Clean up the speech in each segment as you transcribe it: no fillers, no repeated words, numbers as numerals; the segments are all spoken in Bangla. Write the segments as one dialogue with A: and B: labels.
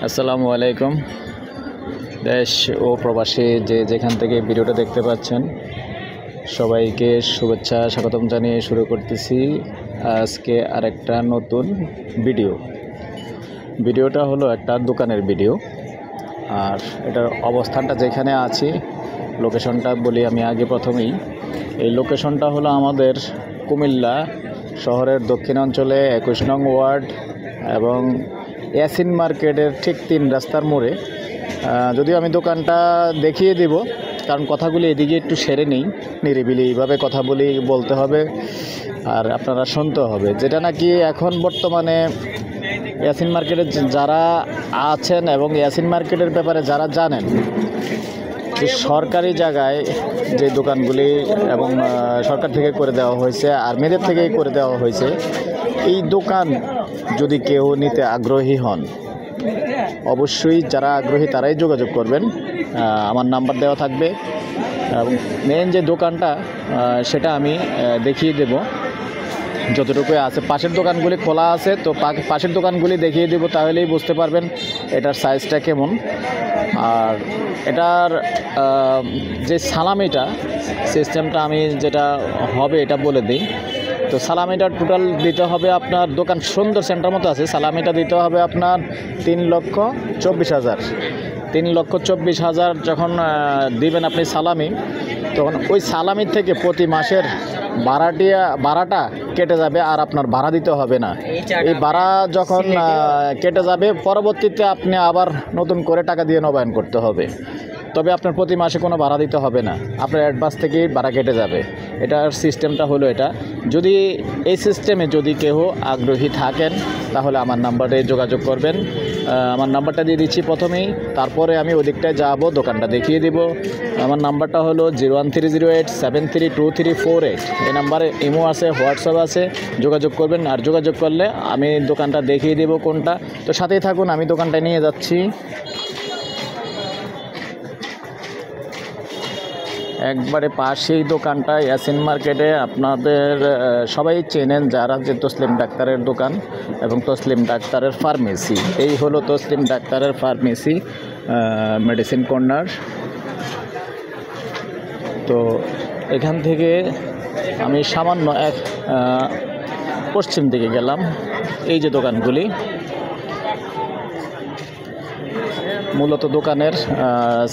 A: আসসালামু আলাইকুম। দেশ ও প্রবাসী যে যেখান থেকে ভিডিওটা দেখতে পাচ্ছেন সবাইকে শুভেচ্ছা স্বাগতম জানিয়ে শুরু করতেছি আজকে আরেকটা নতুন ভিডিওটা হলো একটা দোকানের ভিডিও। আর এটার অবস্থানটা যেখানে আছি, লোকেশনটা বলি আমি আগে প্রথমেই। এই লোকেশনটা হলো আমাদের কুমিল্লা শহরের দক্ষিণাঞ্চলে 21 নং ওয়ার্ড এবং ইয়াসিন মার্কেটের ঠিক 3 রাস্তার মোড়ে। যদিও আমি দোকানটা দেখিয়ে দিব, কারণ কথাগুলি এদিকে একটু সেরে নিই, নিরিবিলিভাবে কথা বলতে হবে আর আপনারা শুনতে হবে। যেটা নাকি এখন বর্তমানে ইয়াসিন মার্কেটে যারা আছেন এবং ইয়াসিন মার্কেটের ব্যাপারে যারা জানেন, যে সরকারি জায়গায় যে দোকানগুলি এবং সরকার থেকে করে দেওয়া হয়েছে আর মেয়েদের থেকেই করে দেওয়া হয়েছে, এই দোকান যদি কেউ নিতে আগ্রহী হন অবশ্যই যারা আগ্রহী তারাই যোগাযোগ করবেন। আমার নাম্বার দেওয়া থাকবে এবং মেন যে দোকানটা সেটা আমি দেখিয়ে দেব যতটুকু আছে। পাশের দোকানগুলি খোলা আছে, তো পাশের দোকানগুলি দেখিয়ে দেব, তাহলেই বুঝতে পারবেন এটার সাইজটা কেমন। আর এটার যে সালামিটা সিস্টেমটা আমি যেটা হবে এটা বলে দিই। তো সালামিটা টোটাল দিতে হবে আপনার, দোকান সুন্দর সেন্টার মতো আছে, সালামিটা দিতে হবে আপনার 3,24,000। 3,24,000 যখন দিবেন আপনি সালামি, তখন ওই সালামির থেকে প্রতি মাসের ভাড়াটা কেটে যাবে আর আপনার ভাড়া দিতে হবে না। এই ভাড়া যখন কেটে যাবে পরবর্তীতে আপনি আবার নতুন করে টাকা দিয়ে নবায়ন করতে হবে, তবে আপনার প্রতি মাসে কোনো ভাড়া দিতে হবে না, আপনার অ্যাডভান্স থেকেই ভাড়া কেটে যাবে। এটার সিস্টেমটা হলো এটা। যদি এই সিস্টেমে যদি কেউ আগ্রহী থাকেন তাহলে আমার নাম্বারে যোগাযোগ করবেন। আমার নাম্বারটা দিয়ে দিচ্ছি প্রথমেই, তারপরে আমি ওই দিকটায় যাবো, দোকানটা দেখিয়ে দিব। আমার নাম্বারটা হলো 01308732348। এই নাম্বারে ইমো আছে, হোয়াটসঅ্যাপ আছে, যোগাযোগ করবেন। আর যোগাযোগ করলে আমি দোকানটা দেখিয়ে দেব কোনটা। তো সাথেই থাকুন, আমি দোকানটা নিয়ে যাচ্ছি। একবারে পাশেই দোকানটা ইয়াসিন মার্কেটে। আপনাদের সবাই চেনেন যারা, যে তসলিম ডাক্তারের দোকান এবং তসলিম ডাক্তারের ফার্মেসি। এই হলো তসলিম ডাক্তারের ফার্মেসি, মেডিসিন কর্নার। তো এখান থেকে আমি সামান্য পশ্চিম দিকে গেলাম। এই যে দোকানগুলি, মূলত দোকানের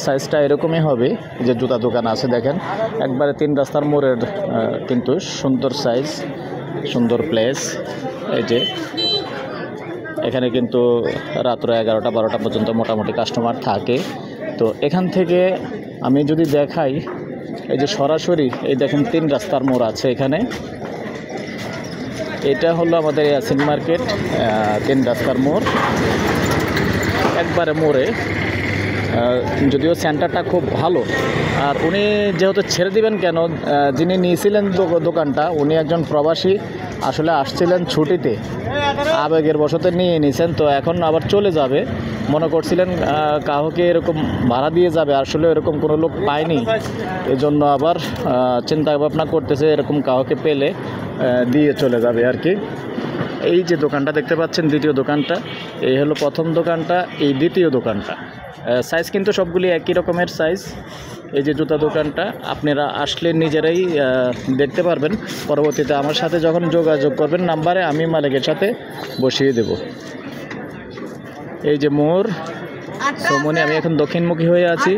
A: সাইজটা এরকমই হবে। যে জুতা দোকান আছে দেখেন, একবারে 3 রাস্তার মোড়ের, কিন্তু সুন্দর সাইজ, সুন্দর প্লেস। এই যে এখানে কিন্তু রাত্র 11টা-12টা পর্যন্ত মোটামুটি কাস্টমার থাকে। তো এখান থেকে আমি যদি দেখাই, এই যে সরাসরি এই দেখেন 3 রাস্তার মোড় আছে এখানে। এটা হলো আমাদের ইয়াসিন মার্কেট, 3 রাস্তার মোড়, একবারে মোড়ে। যদিও সেন্টারটা খুব ভালো। আর উনি যেহেতু ছেড়ে দিবেন কেন, যিনি নিয়েছিলেন দোকানটা উনি একজন প্রবাসী, আসলে আসছিলেন ছুটিতে, আবেগের বশতে নিয়ে নিয়েছেন। তো এখন আবার চলে যাবে, মনে করছিলেন কাউকে এরকম ভাড়া দিয়ে যাবে, আসলে এরকম কোনো লোক পায়নি, এজন্য আবার চিন্তা ভাবনা করতেছে এরকম কাউকে পেলে দিয়ে চলে যাবে আর কি। এই যে দোকানটা দেখতে পাচ্ছেন, দ্বিতীয় দোকানটা, এই হলো প্রথম দোকানটা, এই দ্বিতীয় দোকানটা। সাইজ কিন্তু সবগুলি একই রকমের সাইজ। এই যে জুতা দোকানটা আপনারা আসলে নিজেরাই দেখতে পারবেন। পরবর্তীতে আমার সাথে যখন যোগাযোগ করবেন নাম্বারে, আমি মালিকের সাথে বসিয়ে দেব। এই যে মোড় সমনে, আমি এখন দক্ষিণমুখী হয়ে আছি।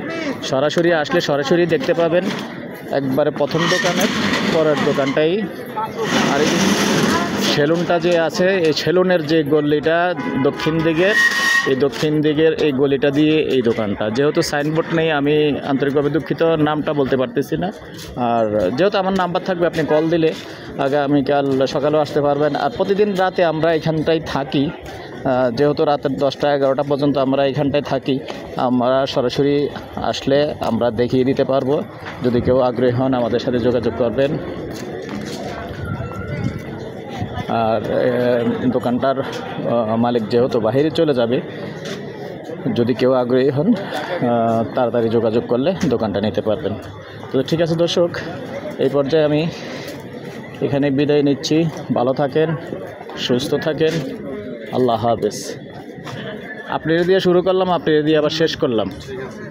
A: সরাসরি আসলে সরাসরি দেখতে পাবেন একবারে প্রথম দোকানের পরের দোকানটাই। আর এই সেলুনটা যে আছে, এই সেলুনের যে গলিটা দক্ষিণ দিকের, এই দক্ষিণ দিকের এই গলিটা দিয়ে এই দোকানটা। যেহেতু সাইনবোর্ড নেই, আমি আন্তরিকভাবে দুঃখিত, নামটা বলতে পারতেছি না। আর যেহেতু আমার নাম্বার থাকবে, আপনি কল দিলে আগামীকাল সকালেও আসতে পারবেন। আর প্রতিদিন রাতে আমরা এখানটায় থাকি, যেহেতু রাতের 10টা-11টা পর্যন্ত আমরা এখানটায় থাকি। আমরা সরাসরি আসলে আমরা দেখিয়ে দিতে পারবো। যদি কেউ আগ্রহী হন আমাদের সাথে যোগাযোগ করবেন। আর দোকানটার মালিক যেহেতু বাইরে চলে যাবে, যদি কেউ আগ্রহী হন তাড়াতাড়ি যোগাযোগ করলে দোকানটা নিতে পারবেন। তো ঠিক আছে দর্শক, এই পর্যায়ে আমি এখানে বিদায় নিচ্ছি। ভালো থাকেন, সুস্থ থাকেন, আল্লাহ হাফেজ। আপনি দিয়ে শুরু করলাম, আপনি দিয়ে আবার শেষ করলাম।
B: ঠিক আছে।